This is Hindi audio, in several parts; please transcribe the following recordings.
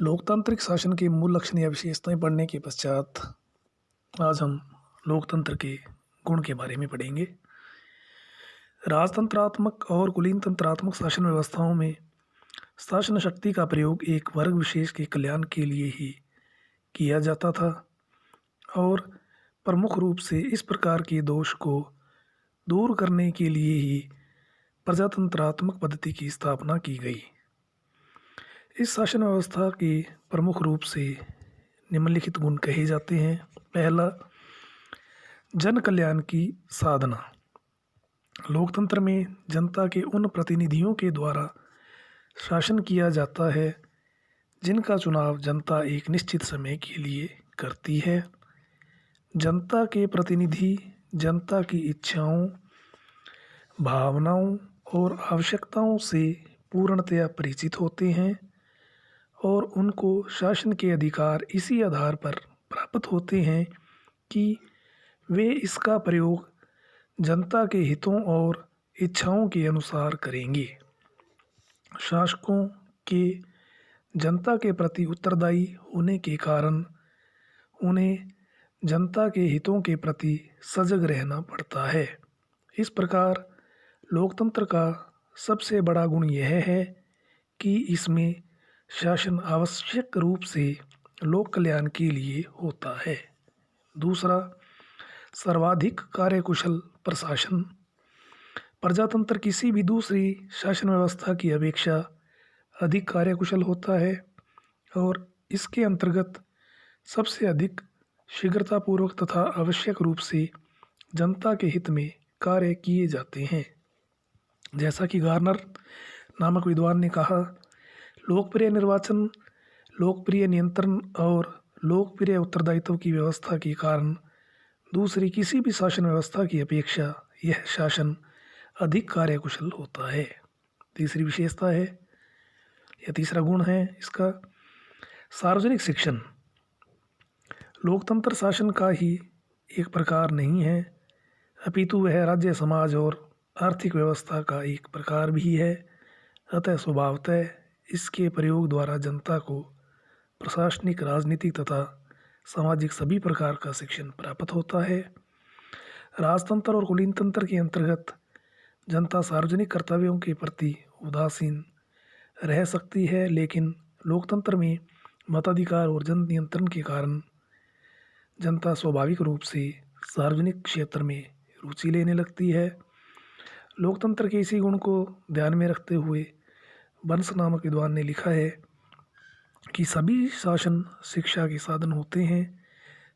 लोकतांत्रिक शासन के मूल लक्षण या विशेषताएं पढ़ने के पश्चात आज हम लोकतंत्र के गुण के बारे में पढ़ेंगे। राजतंत्रात्मक और कुलीनतंत्रात्मक शासन व्यवस्थाओं में शासन शक्ति का प्रयोग एक वर्ग विशेष के कल्याण के लिए ही किया जाता था और प्रमुख रूप से इस प्रकार के दोष को दूर करने के लिए ही प्रजातंत्रात्मक पद्धति की स्थापना की गई। इस शासन व्यवस्था के प्रमुख रूप से निम्नलिखित गुण कहे जाते हैं। पहला, जन कल्याण की साधना। लोकतंत्र में जनता के उन प्रतिनिधियों के द्वारा शासन किया जाता है जिनका चुनाव जनता एक निश्चित समय के लिए करती है। जनता के प्रतिनिधि जनता की इच्छाओं, भावनाओं और आवश्यकताओं से पूर्णतया परिचित होते हैं और उनको शासन के अधिकार इसी आधार पर प्राप्त होते हैं कि वे इसका प्रयोग जनता के हितों और इच्छाओं के अनुसार करेंगे। शासकों के जनता के प्रति उत्तरदायी होने के कारण उन्हें जनता के हितों के प्रति सजग रहना पड़ता है। इस प्रकार लोकतंत्र का सबसे बड़ा गुण यह है कि इसमें शासन आवश्यक रूप से लोक कल्याण के लिए होता है। दूसरा, सर्वाधिक कार्यकुशल प्रशासन। प्रजातंत्र किसी भी दूसरी शासन व्यवस्था की अपेक्षा अधिक कार्यकुशल होता है और इसके अंतर्गत सबसे अधिक शीघ्रतापूर्वक तथा आवश्यक रूप से जनता के हित में कार्य किए जाते हैं। जैसा कि गार्नर नामक विद्वान ने कहा, लोकप्रिय निर्वाचन, लोकप्रिय नियंत्रण और लोकप्रिय उत्तरदायित्व की व्यवस्था के कारण दूसरी किसी भी शासन व्यवस्था की अपेक्षा यह शासन अधिक कार्यकुशल होता है। तीसरी विशेषता है या तीसरा गुण है इसका, सार्वजनिक शिक्षण। लोकतंत्र शासन का ही एक प्रकार नहीं है, अपितु वह राज्य, समाज और आर्थिक व्यवस्था का एक प्रकार भी है। अतः स्वभावतः इसके प्रयोग द्वारा जनता को प्रशासनिक, राजनीतिक तथा सामाजिक सभी प्रकार का शिक्षण प्राप्त होता है। राजतंत्र और कुलीनतंत्र के अंतर्गत जनता सार्वजनिक कर्तव्यों के प्रति उदासीन रह सकती है, लेकिन लोकतंत्र में मताधिकार और जन नियंत्रण के कारण जनता स्वाभाविक रूप से सार्वजनिक क्षेत्र में रुचि लेने लगती है। लोकतंत्र के इसी गुण को ध्यान में रखते हुए बंस नामक विद्वान ने लिखा है कि सभी शासन शिक्षा के साधन होते हैं,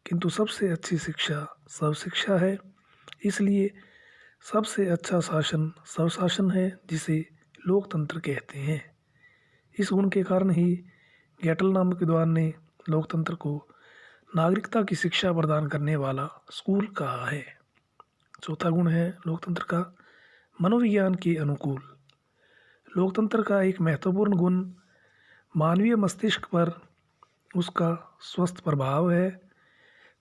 किंतु सबसे अच्छी शिक्षा सर्वशिक्षा है। इसलिए सबसे अच्छा शासन स्वशासन है, जिसे लोकतंत्र कहते हैं। इस गुण के कारण ही गैटल नामक विद्वान ने लोकतंत्र को नागरिकता की शिक्षा प्रदान करने वाला स्कूल कहा है। चौथा गुण है लोकतंत्र का, मनोविज्ञान के अनुकूल। लोकतंत्र का एक महत्वपूर्ण गुण मानवीय मस्तिष्क पर उसका स्वस्थ प्रभाव है।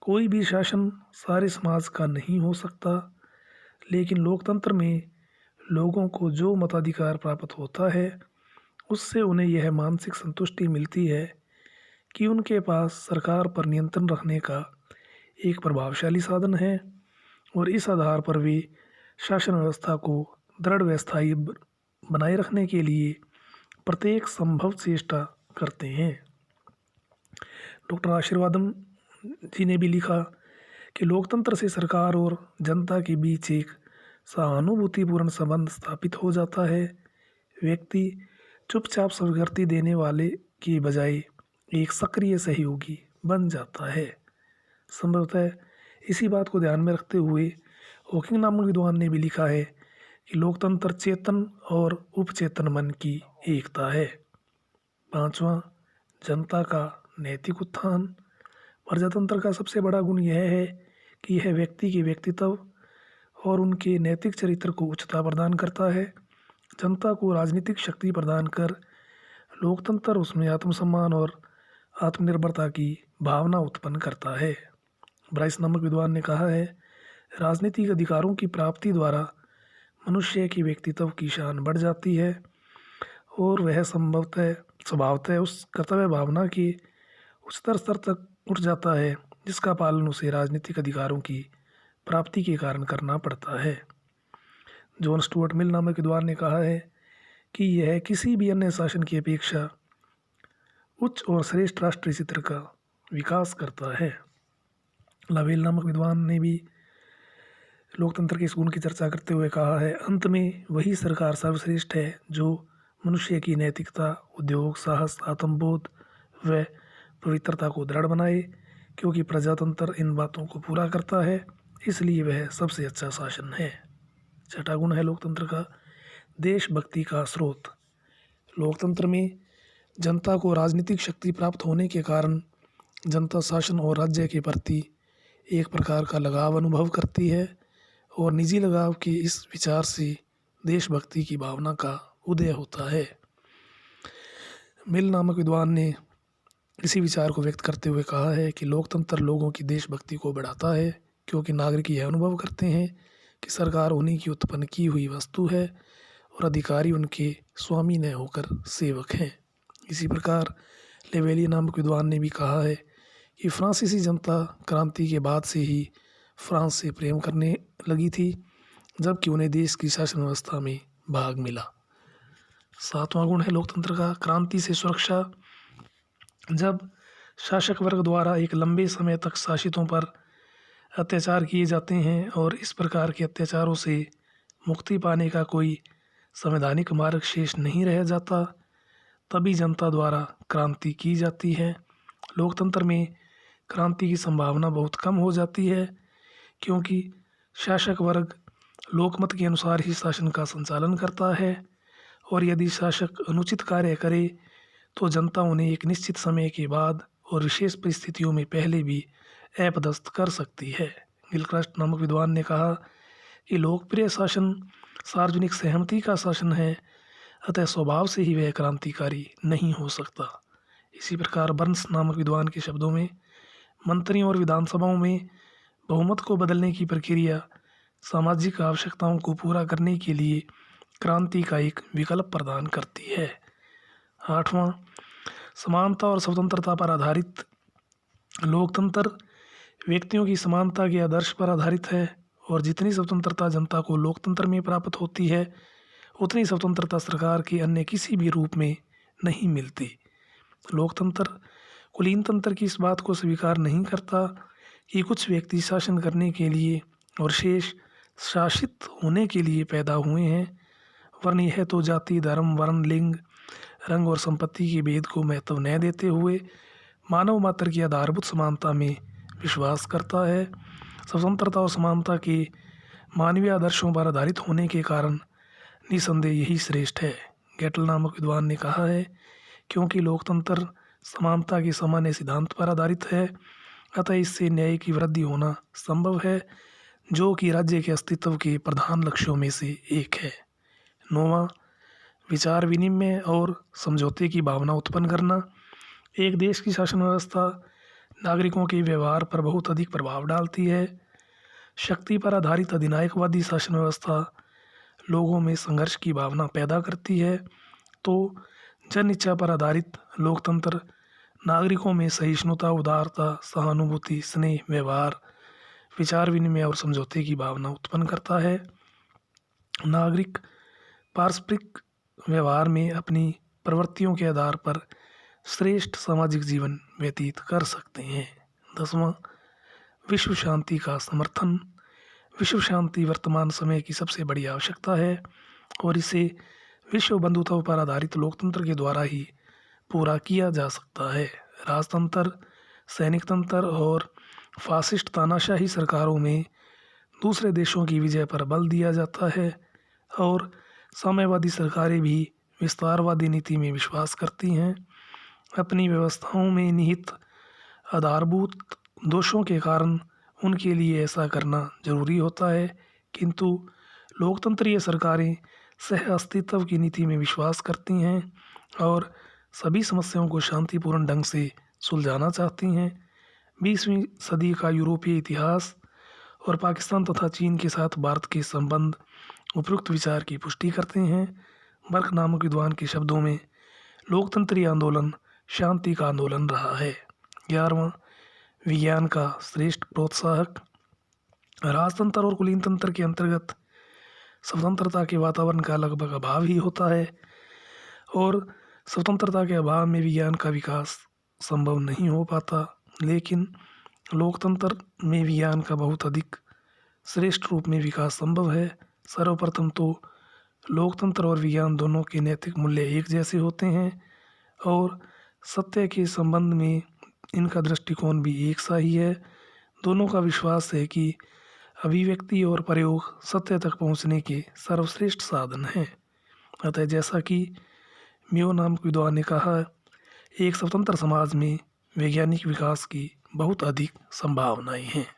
कोई भी शासन सारे समाज का नहीं हो सकता, लेकिन लोकतंत्र में लोगों को जो मताधिकार प्राप्त होता है उससे उन्हें यह मानसिक संतुष्टि मिलती है कि उनके पास सरकार पर नियंत्रण रखने का एक प्रभावशाली साधन है और इस आधार पर वे शासन व्यवस्था को दृढ़ व स्थायी बनाए रखने के लिए प्रत्येक संभव चेष्टा करते हैं। डॉक्टर आशीर्वादम जी ने भी लिखा कि लोकतंत्र से सरकार और जनता के बीच एक सहानुभूतिपूर्ण संबंध स्थापित हो जाता है। व्यक्ति चुपचाप स्वीकृति देने वाले के बजाय एक सक्रिय सहयोगी बन जाता है। संभवतः इसी बात को ध्यान में रखते हुए हॉकिंग नामक विद्वान ने भी लिखा है कि लोकतंत्र चेतन और उपचेतन मन की एकता है। पांचवा, जनता का नैतिक उत्थान। प्रजातंत्र का सबसे बड़ा गुण यह है कि यह व्यक्ति के व्यक्तित्व और उनके नैतिक चरित्र को उच्चता प्रदान करता है। जनता को राजनीतिक शक्ति प्रदान कर लोकतंत्र उसमें आत्मसम्मान और आत्मनिर्भरता की भावना उत्पन्न करता है। ब्राइस नामक विद्वान ने कहा है, राजनीतिक अधिकारों की प्राप्ति द्वारा मनुष्य के व्यक्तित्व की शान बढ़ जाती है और वह संभवतः स्वभावतः उस कर्तव्य भावना के उच्चतर स्तर तक उठ जाता है जिसका पालन उसे राजनीतिक अधिकारों की प्राप्ति के कारण करना पड़ता है। जॉन स्टुअर्ट मिल नामक विद्वान ने कहा है कि यह किसी भी अन्य शासन की अपेक्षा उच्च और श्रेष्ठ राष्ट्रीय चित्र का विकास करता है। लावेल नामक विद्वान ने भी लोकतंत्र के इस गुण की चर्चा करते हुए कहा है, अंत में वही सरकार सर्वश्रेष्ठ है जो मनुष्य की नैतिकता, उद्योग, साहस, आत्मबोध व पवित्रता को दृढ़ बनाए, क्योंकि प्रजातंत्र इन बातों को पूरा करता है, इसलिए वह सबसे अच्छा शासन है। छठा गुण है लोकतंत्र का देशभक्ति का स्रोत। लोकतंत्र में जनता को राजनीतिक शक्ति प्राप्त होने के कारण जनता शासन और राज्य के प्रति एक प्रकार का लगाव अनुभव करती है और निजी लगाव के इस विचार से देशभक्ति की भावना का उदय होता है। मिल नामक विद्वान ने इसी विचार को व्यक्त करते हुए कहा है कि लोकतंत्र लोगों की देशभक्ति को बढ़ाता है, क्योंकि नागरिक यह अनुभव करते हैं कि सरकार उन्हीं की उत्पन्न की हुई वस्तु है और अधिकारी उनके स्वामी न होकर सेवक हैं। इसी प्रकार लेवेलिए नामक विद्वान ने भी कहा है कि फ्रांसीसी जनता क्रांति के बाद से ही फ्रांस से प्रेम करने लगी थी, जबकि उन्हें देश की शासन व्यवस्था में भाग मिला। सातवां गुण है लोकतंत्र का क्रांति से सुरक्षा। जब शासक वर्ग द्वारा एक लंबे समय तक शासितों पर अत्याचार किए जाते हैं और इस प्रकार के अत्याचारों से मुक्ति पाने का कोई संवैधानिक मार्ग शेष नहीं रह जाता, तभी जनता द्वारा क्रांति की जाती है। लोकतंत्र में क्रांति की संभावना बहुत कम हो जाती है, क्योंकि शासक वर्ग लोकमत के अनुसार ही शासन का संचालन करता है और यदि शासक अनुचित कार्य करे तो जनता उन्हें एक निश्चित समय के बाद और विशेष परिस्थितियों में पहले भी अपदस्थ कर सकती है। गिलक्रास्ट नामक विद्वान ने कहा कि लोकप्रिय शासन सार्वजनिक सहमति का शासन है, अतः स्वभाव से ही वह क्रांतिकारी नहीं हो सकता। इसी प्रकार बर्न्स नामक विद्वान के शब्दों में मंत्रियों और विधानसभाओं में बहुमत को बदलने की प्रक्रिया सामाजिक आवश्यकताओं को पूरा करने के लिए क्रांति का एक विकल्प प्रदान करती है। आठवां, समानता और स्वतंत्रता पर आधारित लोकतंत्र व्यक्तियों की समानता के आदर्श पर आधारित है और जितनी स्वतंत्रता जनता को लोकतंत्र में प्राप्त होती है उतनी स्वतंत्रता सरकार के अन्य किसी भी रूप में नहीं मिलती। लोकतंत्र कुलीन तंत्र की इस बात को स्वीकार नहीं करता कि कुछ व्यक्ति शासन करने के लिए और शेष शासित होने के लिए पैदा हुए हैं, वरन यह तो जाति, धर्म, वर्ण, लिंग, रंग और संपत्ति के भेद को महत्व न देते हुए मानव मात्र की आधारभूत समानता में विश्वास करता है। स्वतंत्रता और समानता के मानवीय आदर्शों पर आधारित होने के कारण निसंदेह यही श्रेष्ठ है। गेटल नामक विद्वान ने कहा है, क्योंकि लोकतंत्र समानता के सामान्य सिद्धांत पर आधारित है, अतः इससे न्याय की वृद्धि होना संभव है, जो कि राज्य के अस्तित्व के प्रधान लक्ष्यों में से एक है। नौवां, विचार विनिमय और समझौते की भावना उत्पन्न करना। एक देश की शासन व्यवस्था नागरिकों के व्यवहार पर बहुत अधिक प्रभाव डालती है। शक्ति पर आधारित अधिनायकवादी शासन व्यवस्था लोगों में संघर्ष की भावना पैदा करती है, तो जन इच्छा पर आधारित लोकतंत्र नागरिकों में सहिष्णुता, उदारता, सहानुभूति, स्नेह, व्यवहार, विचार विनिमय और समझौते की भावना उत्पन्न करता है। नागरिक पारस्परिक व्यवहार में अपनी प्रवृत्तियों के आधार पर श्रेष्ठ सामाजिक जीवन व्यतीत कर सकते हैं। 10वां, विश्व शांति का समर्थन। विश्व शांति वर्तमान समय की सबसे बड़ी आवश्यकता है और इसे विश्व बंधुत्व पर आधारित लोकतंत्र के द्वारा ही पूरा किया जा सकता है। राजतंत्र, सैनिक तंत्र और फासिस्ट तानाशाही सरकारों में दूसरे देशों की विजय पर बल दिया जाता है और साम्यवादी सरकारें भी विस्तारवादी नीति में विश्वास करती हैं। अपनी व्यवस्थाओं में निहित आधारभूत दोषों के कारण उनके लिए ऐसा करना जरूरी होता है, किंतु लोकतंत्रीय सरकारें सह अस्तित्व की नीति में विश्वास करती हैं और सभी समस्याओं को शांतिपूर्ण ढंग से सुलझाना चाहती हैं। 20वीं सदी का यूरोपीय इतिहास और पाकिस्तान तथा चीन के साथ भारत के संबंध उपयुक्त विचार की पुष्टि करते हैं। बर्क नामक विद्वान के शब्दों में लोकतंत्री आंदोलन शांति का आंदोलन रहा है। 11वां, विज्ञान का श्रेष्ठ प्रोत्साहक। राजतंत्र और कुलीन तंत्र के अंतर्गत स्वतंत्रता के वातावरण का लगभग अभाव ही होता है और स्वतंत्रता के अभाव में विज्ञान का विकास संभव नहीं हो पाता। लेकिन लोकतंत्र में विज्ञान का बहुत अधिक श्रेष्ठ रूप में विकास संभव है। सर्वप्रथम तो लोकतंत्र और विज्ञान दोनों के नैतिक मूल्य एक जैसे होते हैं और सत्य के संबंध में इनका दृष्टिकोण भी एक सा ही है। दोनों का विश्वास है कि अभिव्यक्ति और प्रयोग सत्य तक पहुंचने के सर्वश्रेष्ठ साधन हैं। अतः जैसा कि मियो नामक विद्वान ने कहा, एक स्वतंत्र समाज में वैज्ञानिक विकास की बहुत अधिक संभावनाएं हैं।